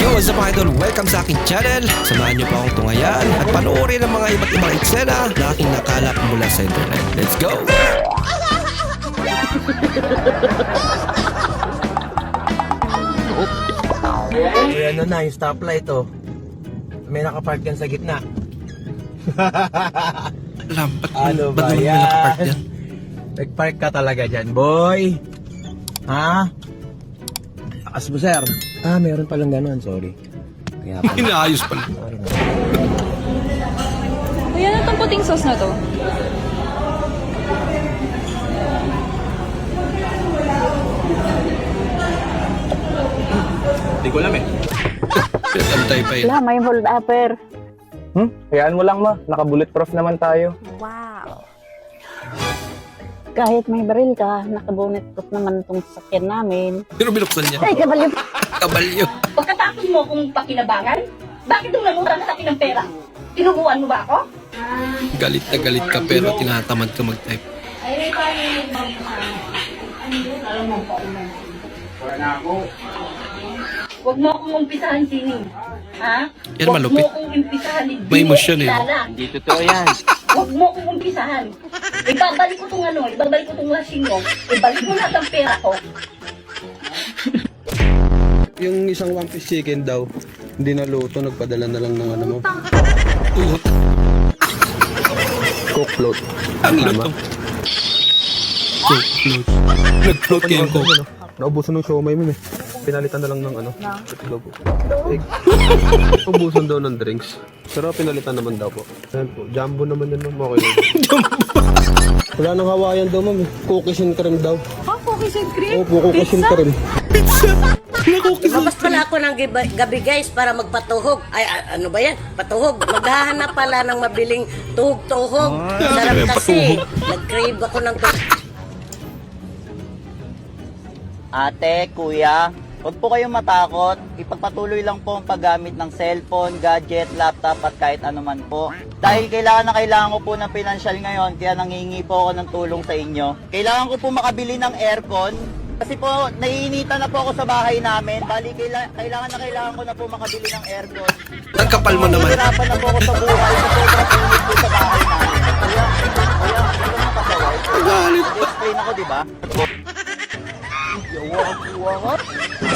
Yo, what's up mga idol? Welcome sa aking channel. Samahan niyo pa akong tungayan at panoorin ang mga iba't ibang eksena na aking nakalap mula sa internet. Let's go! Eh ano na, yung stoplight oh. May nakapark yan sa gitna. Alam, Ano ba't ba naman may yan? nakapark dyan? Nagpark ka talaga dyan, boy. Ha? Takas mo, sir. Ah, meron palang ganun, sorry. Kaya pala. Inaayos pala. Sorry na. Kuya, ano itong puting sauce na to? Hindi ko alam eh. Pinatantay pa yun. Wala, may hold upper. Hayaan mo lang ma, naka-bulletproof naman tayo. Wow. Kahit may baril ka, nakabonet proof naman itong sasakyan namin. Pero binuksan niya. Ay, kabalyo. Kabalyo. Pagkatapos mo kung pakinabangan, bakit nung nangutang ka sa akin ng pera? Tinubuan mo ba ako? Galit na galit ka pero tinatamad ka mag-type. Ay, alam mo po. Huwag mo akong umpisahan, Sining. Ha? Yan Huwag malupit. mo akong umpisahan. May emosyon eh. Hindi totoo yan. Huwag mo akong umpisahan. Ibabalik ko itong ibabalik ko itong lasing mo. Ibalik mo lahat ang pera ko. Yung isang one piece chicken daw, hindi na luto, nagpadala na lang ng ano mo. Uot. Coke float. Ang lutong. Coke float. Nag-float kayo yung coke. Naubusan ng siomay mo eh. Pinalitan na lang ng ano. Itlog. Egg. Ubusan daw ng drinks. Pero pinalitan naman daw po. Ayan po. Jumbo naman yan ma'am. Okay lang. Wala nang Hawaiian daw ma'am. Cookies and cream daw. Cookies and cream? Opo, cookies and cream. Lumabas pala ako ng gabi guys para magpatuhog. Ay, ano ba yan? Patuhog. Maghahanap pala ng mabiling tuhog-tuhog. Sarap kasi. Nag-crave ako ng tuhog. Ate, kuya, huwag po kayong matakot. Ipagpatuloy lang po ang paggamit ng cellphone, gadget, laptop at kahit anuman po. Dahil kailangan ko po ng pinansyal ngayon, kaya nangingi po ako ng tulong sa inyo. Kailangan ko po makabili ng aircon. Kasi po, naiinitan na po ako sa bahay namin. Bali, kailangan ko na po makabili ng aircon. Ang kapal mo naman. Nahihirapan na po ako sa buhay. Sa sobrang init po sa bahay namin. Kaya, hindi ko naman pasaway. Explain ako, di ba?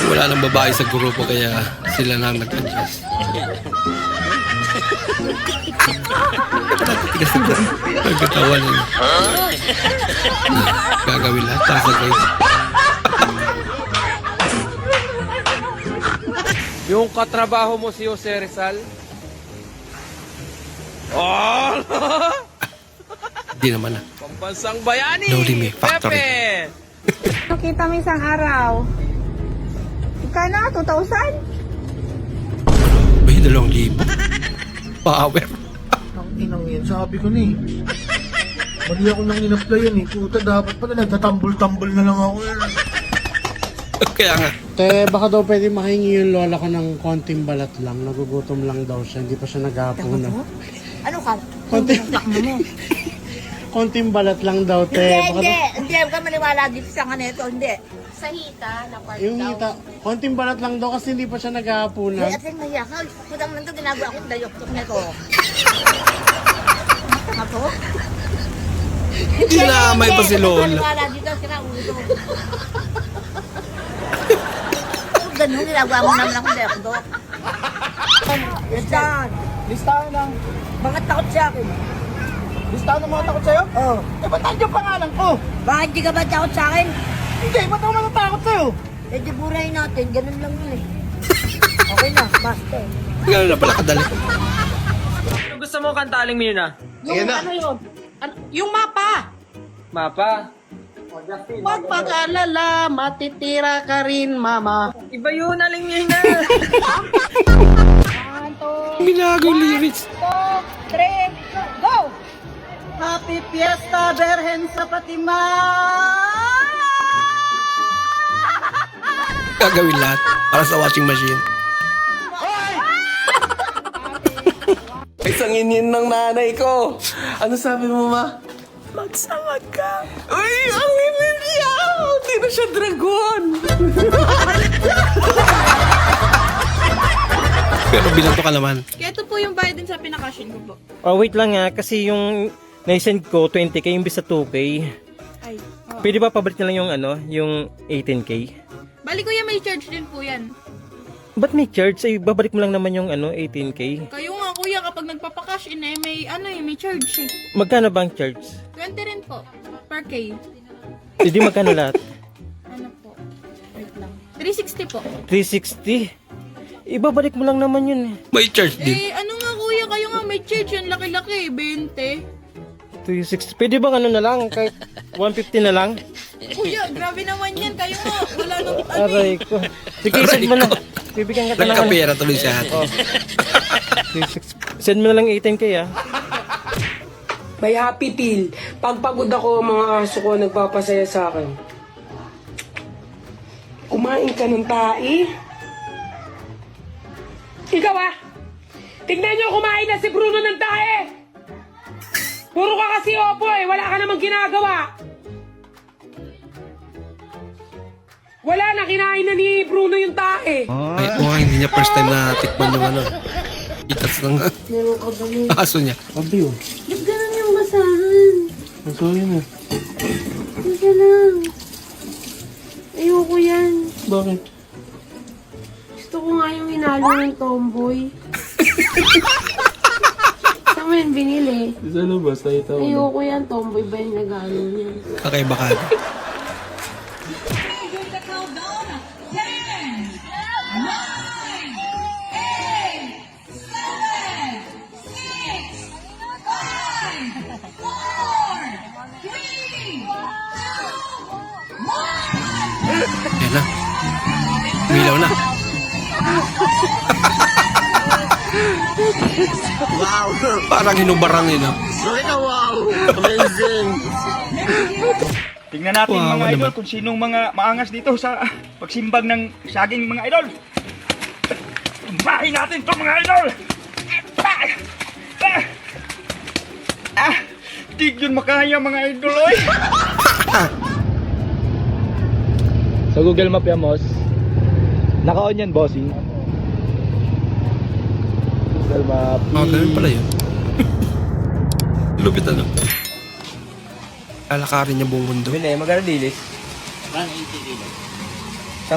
Wala nang babae sa grupo kaya sila na nag-adjust. Nakatigas na ba? Nagkatawa na yun. Gagawin lahat para sa guys. Yung katrabaho mo si Jose Rizal? Oh! Hindi naman na. Pambansang bayani! No Limit Factory. Pepe! Nakita mo isang araw. Ikana, 2,000? May 2,000. Power. Ang inang yan, sabi ko na eh. Mali ako nang in-apply yan eh. Puta, dapat pala nagtatambol-tambol na lang ako yan. Kaya nga. Te, baka daw pwede mahingi yung lola ko ng konting balat lang. Nagugutom lang daw siya. Hindi pa siya naghahaponan. Ano ka? Konting, konting balat lang daw, te. Baka daw- Hindi ka maniwala dito sa kanito, hindi. Sa hita, na part yung hita, konting balat lang daw kasi hindi pa siya naghahaponan. At yung maya ka, kudang man ito ginagawa akong dayok-tok nito. Ako? Hindi na may pa si Lola. Maniwala dito, sira ulo. Ganun ginagawa mo naman akong dayok-tok. Listahan. Listahan lang. Bakit takot siya akin? Listahan ng mga takot sa'yo? Oo. Eh, ba't nandiyan pangalan ko? Bakit di ka ba takot sa akin? Hindi, ba't ako natatakot sa'yo? Eh, di buray natin. Ganun lang yun eh. Okay na, basta. Gano'n na pala kadali. Ano gusto mo kanta, Aling Mirna? Ayan na. Ano yun? Yung mapa! Mapa? Huwag mag-alala, matitira ka rin, mama. Iba yun, Aling Mirna! Binago yung lyrics. 2, 3, go! Happy Fiesta, Berhen sa Fatima! Gagawin lahat para sa washing machine. Isang inin ng nanay ko. Ano sabi mo ma? Magsamag ka. Uy, ang iniyaw! Hindi na siya dragon. Pero binato ka naman. Kaya ito po yung bayad din sa pinakashin ko po. Oh, wait lang nga, kasi yung naisend ko, 20k yung bisa 2k. Ay, Pwede ba pabalik na lang yung yung 18k? Bali kuya, may charge din po yan. Ba't may charge? Ay, babalik mo lang naman yung 18k. Kayo nga kuya, kapag nagpapakash in may may charge eh. Magkano bang charge? 20 rin po, per K. Hindi magkano lahat? Ano po? Wait lang. 360 po. 360? Ibabalik mo lang naman yun. May charge din. Ano nga kuya, kayo nga may charge yan, laki-laki, 20. 360. Pwede bang na lang? Kahit 150 na lang? Kuya, grabe naman yan, kayo nga, wala nang Aray ko. Sige, send mo na. Bibigyan ka na lang. Nagkapera tuloy siya. 360. Send mo na lang 18k ah. May happy pill. Pag pagod ako, mga aso ko nagpapasaya sa akin. Kumain ka ng tae. Ikaw tignan nyo kumain na si Bruno ng tae. Puro ka kasi opo wala ka namang ginagawa. Wala na, kinain na ni Bruno yung tae. Ay, mukhang hindi niya first time na tikman yung itas ng aso niya. Abi, oh. Ba't ganun yung basahan? Ang sorry mo. Sige lang. Ayoko yan. Bakit? Gusto ko nga yung hinalo ng tomboy. Saan mo yan binili? Sa labas, nakita ko. Ayoko yan, tomboy ba yung nagano niya? Kakaiba ka. Yan na. Milaw na. Wow! Parang hinubarang yun. Wow! Amazing! Tingnan natin Wow, mga idol naman. kung sinong mga maangas dito sa pagsimbag ng saging mga idol. Bahin natin to mga idol! Di yun makaya mga idol oy! Sa Google Map yan, boss. Naka-on yan, bossing. Google Map. Ganun pala yun. Lupit ano. Lalakarin niya buong mundo. Bili, magkano dilis? 1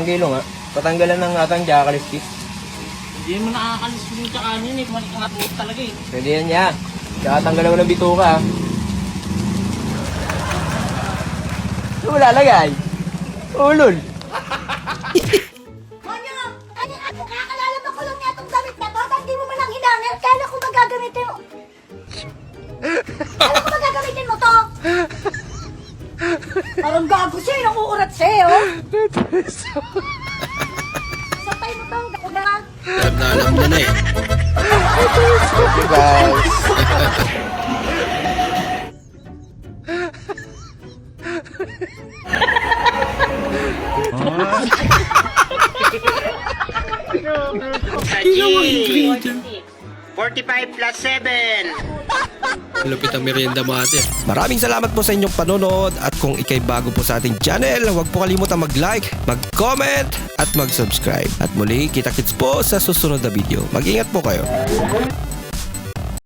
kilo nga. Tatanggalan ng atang jakalis. Hindi mo nakakalis yung kanin eh. Kumalikakatuot talaga eh. Pwede yan niya. Tsaka tanggalan mo ng bituka. Ano mo lalagay? Ulol. Kanya, ako kakalala ba ko lang niya itong damit na to? Hindi mo man lang hinangil. Kala ko magagamitin mo. Kala ko magagamitin mo to. Parang gago siya, nakuurat siya oh. Sapay mo to, gago na. Alam niya na eh. Saji! 45 plus 7! Lupit ang merienda mo ate. Maraming salamat po sa inyong panonood at kung ikay bago po sa ating channel, huwag po kalimutan mag-like, mag-comment at mag-subscribe. At muli, kita-kits po sa susunod na video. Mag-ingat po kayo.